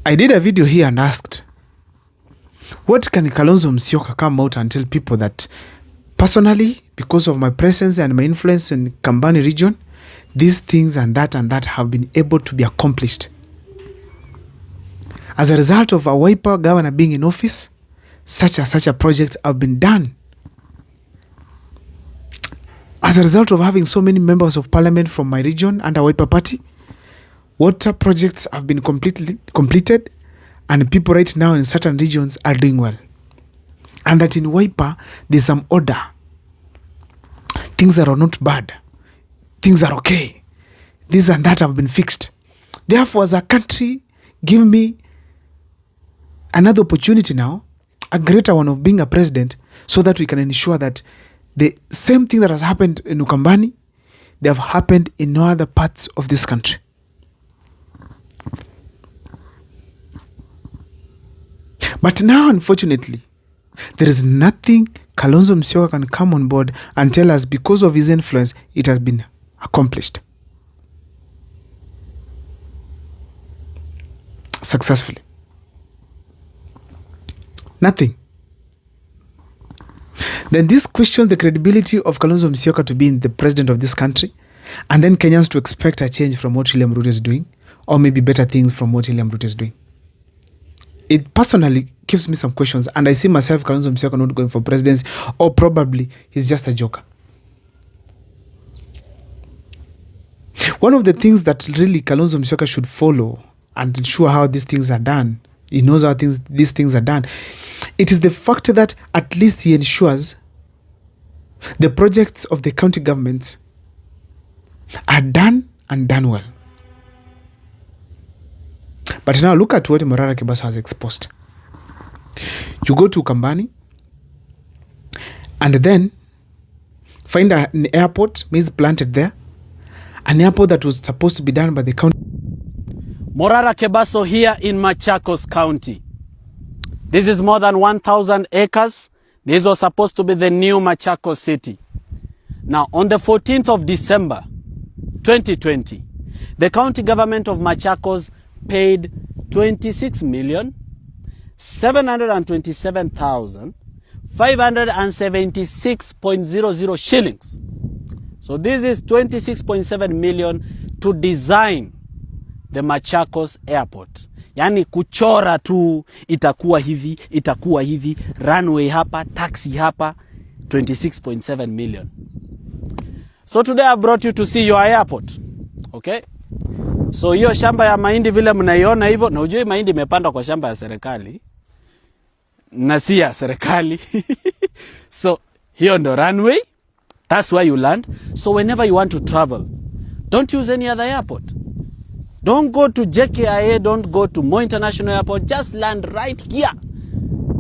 I did a video here and asked, what can Kalonzo Musyoka come out and tell people that personally, because of my presence and my influence in Kambani region, these things and that have been able to be accomplished. As a result of a Wiper governor being in office, such a projects have been done. As a result of having so many members of parliament from my region under Wiper party, water projects have been completed, and people right now in certain regions are doing well. And that in Wiper, there's some order. Things are not bad. Things are okay. This and that have been fixed. Therefore, as a country, give me another opportunity now, a greater one of being a president, so that we can ensure that the same thing that has happened in Ukambani, they have happened in no other parts of this country. But now, unfortunately, there is nothing Kalonzo Musyoka can come on board and tell us because of his influence, it has been accomplished successfully. Nothing. Then this questions the credibility of Kalonzo Musyoka to be the president of this country, and then Kenyans to expect a change from what William Ruto is doing, or maybe better things from what William Ruto is doing. It personally gives me some questions, and I see myself, Kalonzo Musyoka, not going for presidency, or probably he's just a joker. One of the things that really Kalonzo Musyoka should follow and ensure how these things are done, he knows how these things are done, it is the fact that at least he ensures the projects of the county governments are done and done well. But now look at what Marara has exposed. You go to Kambani and then find an airport, maize planted there, an airport that was supposed to be done by the county. Marara Kebaso here in Machakos County. This is more than 1,000 acres. This was supposed to be the new Machakos city. Now, on the 14th of December, 2020, the county government of Machakos paid 26,727,576.00 shillings. So this is 26.7 million to design the Machakos airport. Yani kuchora tu, itakuwa hivi, runway hapa, taxi hapa, 26.7 million. So today I brought you to see your airport. Okay? So hiyo shamba ya mahindi vile mnaiona hivyo, na ujue mahindi imepandwa kwa shamba ya serikali na si ya serikali. So hiyo ndo runway, that's where you land. So whenever you want to travel, don't use any other airport. Don't go to JKIA, don't go to Moi International Airport, just land right here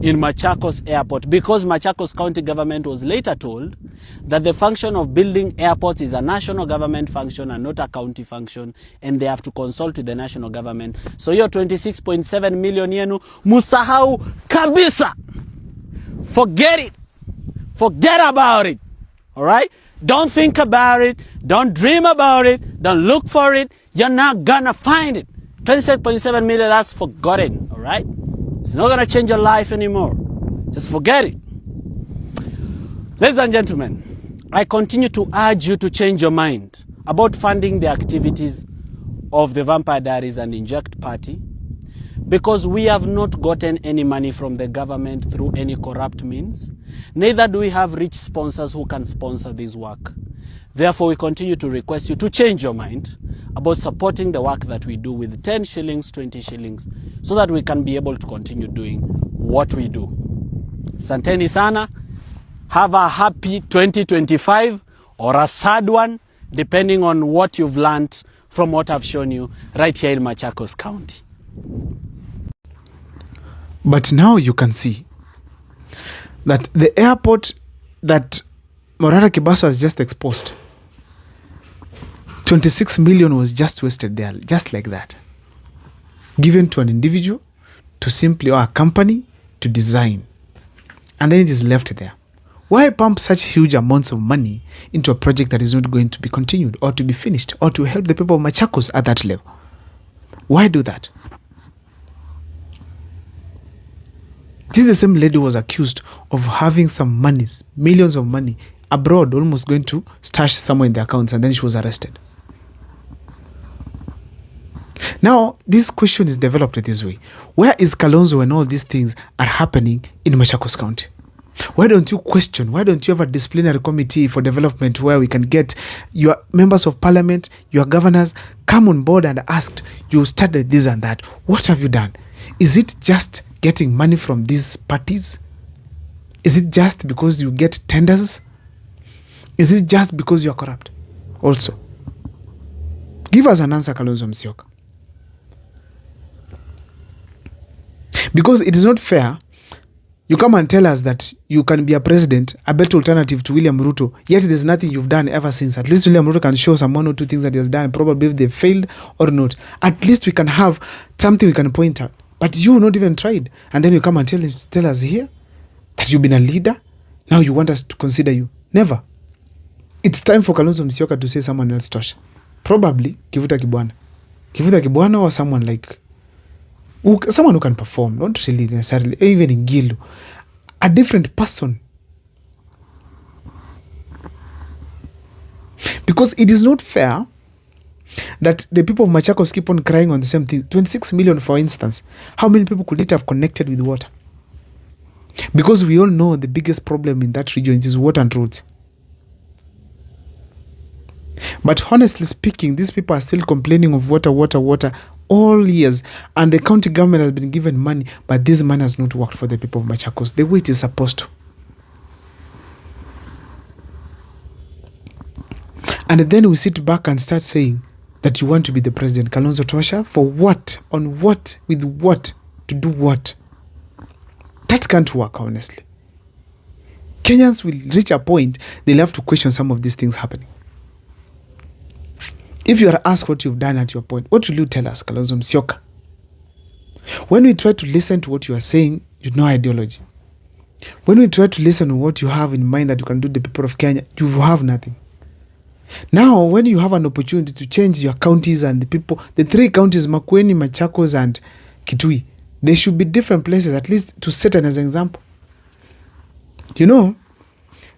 in Machakos Airport, because Machakos County government was later told that the function of building airports is a national government function and not a county function, and they have to consult with the national government. So your 26.7 million yenu, musahau kabisa. Forget it. Forget about it. All right? Don't think about it. Don't dream about it. Don't look for it. You're not gonna find it. 26.7 million, that's forgotten. All right? It's not gonna change your life anymore. Just forget it. Ladies and gentlemen, I continue to urge you to change your mind about funding the activities of the Vampire Diaries and Inject Party, because we have not gotten any money from the government through any corrupt means. Neither do we have rich sponsors who can sponsor this work. Therefore, we continue to request you to change your mind about supporting the work that we do with 10 shillings, 20 shillings, so that we can be able to continue doing what we do. Santeni sana. Have a happy 2025 or a sad one, depending on what you've learned from what I've shown you right here in Machakos County. But now you can see that the airport that Marara Kebaso has just exposed, 26 million was just wasted there, just like that. Given to an individual, to simply, or a company, to design. And then it is left there. Why pump such huge amounts of money into a project that is not going to be continued or to be finished or to help the people of Machakos at that level? Why do that? This is the same lady who was accused of having some monies, millions of money abroad, almost going to stash somewhere in the accounts, and then she was arrested. Now, this question is developed this way. Where is Kalonzo when all these things are happening in Machakos County? Why don't you question? Why don't you have a disciplinary committee for development where we can get your members of parliament, your governors, come on board and ask, you started this and that. What have you done? Is it just getting money from these parties? Is it just because you get tenders? Is it just because you're corrupt? Also, give us an answer, Kalonzo Musyoka. Because it is not fair. You come and tell us that you can be a president, a better alternative to William Ruto, yet there's nothing you've done ever since. At least William Ruto can show some one or two things that he has done, probably if they failed or not. At least we can have something we can point out. But you not even tried. And then you come and tell us here that you've been a leader. Now you want us to consider you. Never. It's time for Kalonzo Musyoka to say someone else, Tosha. Probably Kivuta Kibwana. Kivuta Kibwana or someone like... someone who can perform, not really necessarily, even in Gilu, a different person. Because it is not fair that the people of Machakos keep on crying on the same thing. 26 million, for instance. How many people could it have connected with water? Because we all know the biggest problem in that region is water and roads. But honestly speaking, these people are still complaining of water all years, and the county government has been given money, but this money has not worked for the people of Machakos the way it is supposed to. And then we sit back and start saying that you want to be the president. Kalonzo Tosha, for what? On what? With what? To do what? That can't work, honestly. Kenyans will reach a point, they'll have to question some of these things happening. If you are asked what you've done at your point, what will you tell us, Kalonzo Musyoka? When we try to listen to what you are saying, you know ideology. When we try to listen to what you have in mind that you can do the people of Kenya, you have nothing. Now, when you have an opportunity to change your counties and the people, the three counties, Makueni, Machakos, and Kitui, they should be different places, at least to set as an example. You know,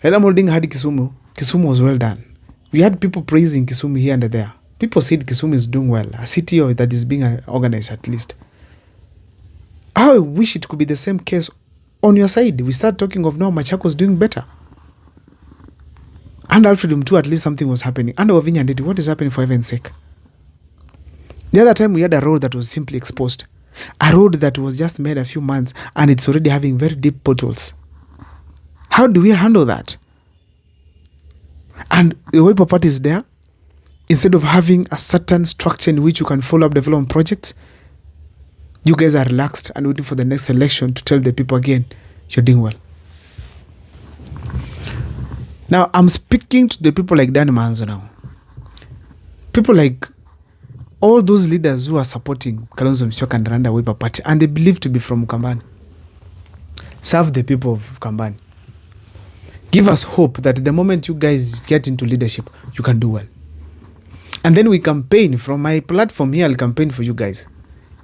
Raila Odinga had Kisumu. Kisumu was well done. We had people praising Kisumu here and there. People said Kisumu is doing well. A city that is being organized at least. I wish it could be the same case on your side. We start talking of now Machakos doing better. And Alfred Mtu, at least something was happening. And Wavinya Ndeti, what is happening for heaven's sake? The other time we had a road that was simply exposed. A road that was just made a few months and it's already having very deep potholes. How do we handle that? And the Wiper Party is there. Instead of having a certain structure in which you can follow up development projects, you guys are relaxed and waiting for the next election to tell the people again, you're doing well. Now, I'm speaking to the people like Danny Manzo now. People like all those leaders who are supporting Kalonzo Musyoka and Rwanda Wiper Party, and they believe to be from Ukambani. Serve the people of Ukambani. Give us hope that the moment you guys get into leadership, you can do well. And then we campaign. From my platform here, I'll campaign for you guys.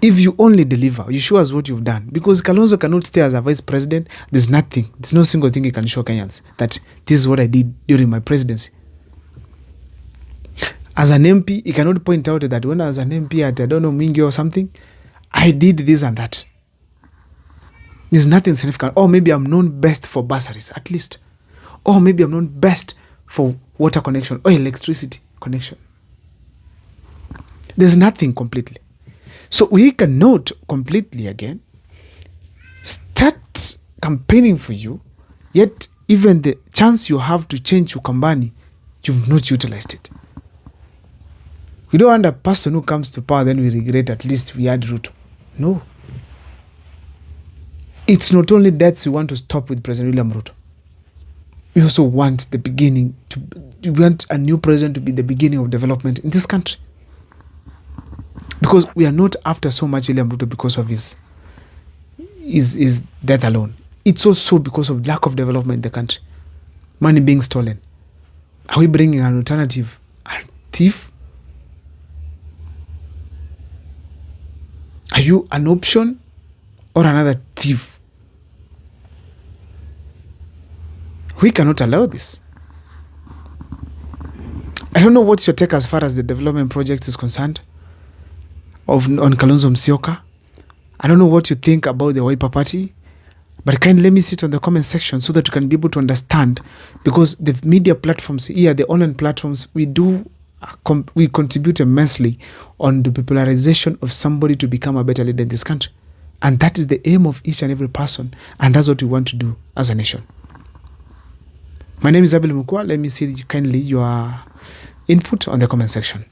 If you only deliver, you show us what you've done. Because Kalonzo cannot stay as a vice president. There's nothing. There's no single thing he can show Kenyans that this is what I did during my presidency. As an MP, he cannot point out that when I was an MP at, I don't know, Mingi or something, I did this and that. There's nothing significant. Or maybe I'm known best for bursaries, at least. Or maybe I'm known best for water connection or electricity connection. There's nothing completely. So we cannot completely again start campaigning for you, yet even the chance you have to change Ukambani, you've not utilized it. We don't want a person who comes to power, then we regret at least we had Ruto. No. It's not only deaths we want to stop with President William Ruto. We also want the beginning we want a new president to be the beginning of development in this country. Because we are not after so much William Ruto because of his death alone. It's also because of lack of development in the country. Money being stolen. Are we bringing an alternative? A thief? Are you an option or another thief? We cannot allow this. I don't know what's your take as far as the development project is concerned on Kalonzo Musyoka. I don't know what you think about the Wiper Party, but kindly let me sit on the comment section so that you can be able to understand, because the media platforms here, the online platforms, we contribute immensely on the popularization of somebody to become a better leader in this country. And that is the aim of each and every person, and that's what we want to do as a nation. My name is Abel Mukwa. Let me see kindly your input on the comment section.